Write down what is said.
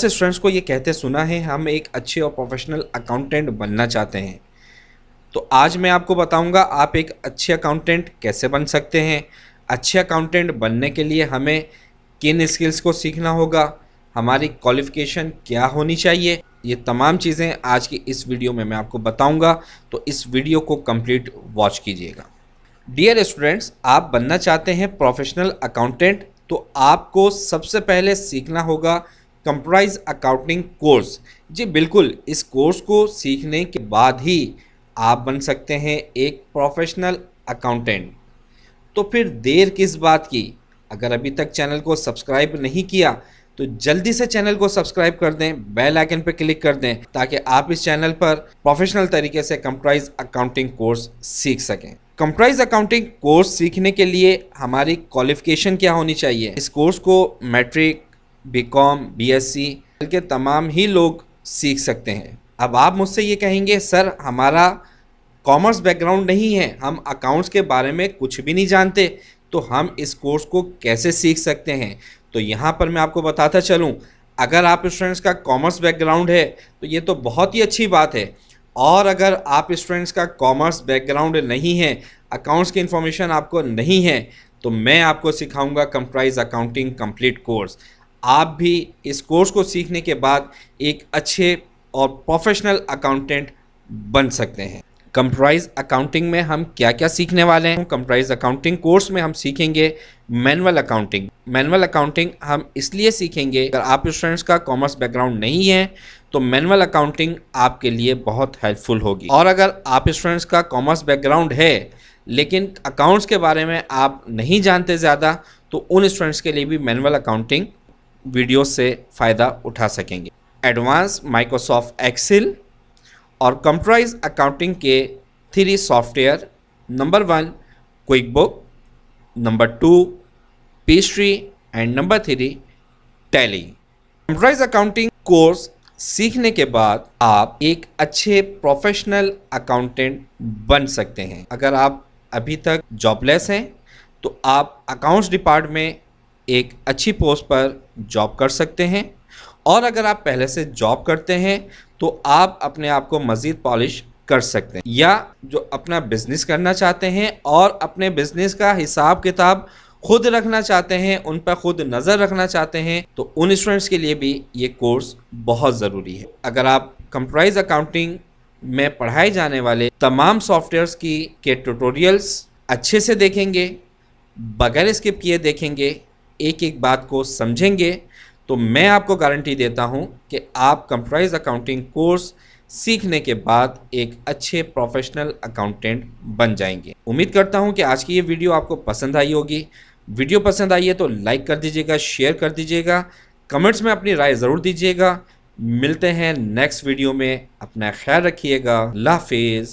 से स्टूडेंट्स को ये कहते सुना है हम एक अच्छे और प्रोफेशनल अकाउंटेंट बनना चाहते हैं। तो आज मैं आपको बताऊंगा आप एक अच्छे अकाउंटेंट कैसे बन सकते हैं। अच्छे अकाउंटेंट बनने के लिए हमें किन स्किल्स को सीखना होगा, हमारी क्वालिफ़िकेशन क्या होनी चाहिए, ये तमाम चीज़ें आज की इस वीडियो में मैं आपको बताऊंगा। तो इस वीडियो को कंप्लीट वॉच कीजिएगा। डियर स्टूडेंट्स, आप बनना चाहते हैं प्रोफेशनल अकाउंटेंट, तो आपको सबसे पहले सीखना होगा कंप्राइज अकाउंटिंग कोर्स। जी बिल्कुल, इस कोर्स को सीखने के बाद ही आप बन सकते हैं एक प्रोफेशनल अकाउंटेंट। तो फिर देर किस बात की? अगर अभी तक चैनल को सब्सक्राइब नहीं किया तो जल्दी से चैनल को सब्सक्राइब कर दें, बेल आइकन पर क्लिक कर दें ताकि आप इस चैनल पर प्रोफेशनल तरीके से कंप्राइज अकाउंटिंग कोर्स सीख सकें। कंप्राइज अकाउंटिंग कोर्स सीखने के लिए हमारी क्वालिफिकेशन क्या होनी चाहिए? इस कोर्स को मैट्रिक, बीकॉम, बीएससी के तमाम ही लोग सीख सकते हैं। अब आप मुझसे ये कहेंगे सर हमारा कॉमर्स बैकग्राउंड नहीं है, हम अकाउंट्स के बारे में कुछ भी नहीं जानते, तो हम इस कोर्स को कैसे सीख सकते हैं? तो यहाँ पर मैं आपको बताता चलूँ, अगर आप स्टूडेंट्स का कॉमर्स बैकग्राउंड है तो ये तो बहुत ही अच्छी बात है, और अगर आप स्टूडेंट्स का कॉमर्स बैकग्राउंड नहीं है, अकाउंट्स की इन्फॉर्मेशन आपको नहीं है, तो मैं आपको सिखाऊंगा कंप्राइज अकाउंटिंग कंप्लीट कोर्स। आप भी इस कोर्स को सीखने के बाद एक अच्छे और प्रोफेशनल अकाउंटेंट बन सकते हैं। कंप्राइज अकाउंटिंग में हम क्या क्या सीखने वाले हैं? कंप्राइज अकाउंटिंग कोर्स में हम सीखेंगे मैनुअल अकाउंटिंग। मैनुअल अकाउंटिंग हम इसलिए सीखेंगे, अगर आप स्टूडेंट्स का कॉमर्स बैकग्राउंड नहीं है तो मैनुअल अकाउंटिंग आपके लिए बहुत हेल्पफुल होगी। और अगर आप स्टूडेंट्स का कॉमर्स बैकग्राउंड है लेकिन अकाउंट्स के बारे में आप नहीं जानते ज़्यादा, तो उन स्टूडेंट्स के लिए भी मैनुअल अकाउंटिंग वीडियो से फ़ायदा उठा सकेंगे। एडवांस माइक्रोसॉफ्ट एक्सेल और कंप्राइज अकाउंटिंग के 3 software, number 1 quick book, number 2 pastry and number 3 tally. Comprise accounting course सीखने के बाद आप एक अच्छे प्रोफेशनल अकाउंटेंट बन सकते हैं। अगर आप अभी तक जॉबलेस हैं तो आप अकाउंट्स डिपार्टमेंट में एक अच्छी पोस्ट पर जॉब कर सकते हैं, और अगर आप पहले से जॉब करते हैं तो आप अपने आप को मज़ीद पॉलिश कर सकते हैं। या जो अपना बिजनेस करना चाहते हैं और अपने बिजनेस का हिसाब किताब खुद रखना चाहते हैं, उन पर खुद नज़र रखना चाहते हैं, तो उन स्टूडेंट्स के लिए भी ये कोर्स बहुत ज़रूरी है। अगर आप कंप्राइज अकाउंटिंग में पढ़ाए जाने वाले तमाम सॉफ्टवेयर्स के ट्यूटोरियल्स अच्छे से देखेंगे, बगैर स्किप किए देखेंगे, एक एक बात को समझेंगे, तो मैं आपको गारंटी देता हूं कि आप कंप्राइज अकाउंटिंग कोर्स सीखने के बाद एक अच्छे प्रोफेशनल अकाउंटेंट बन जाएंगे। उम्मीद करता हूं कि आज की ये वीडियो आपको पसंद आई होगी। वीडियो पसंद आई है तो लाइक कर दीजिएगा, शेयर कर दीजिएगा, कमेंट्स में अपनी राय ज़रूर दीजिएगा। मिलते हैं नेक्स्ट वीडियो में, अपना ख्याल रखिएगा। अल्लाह हाफिज़।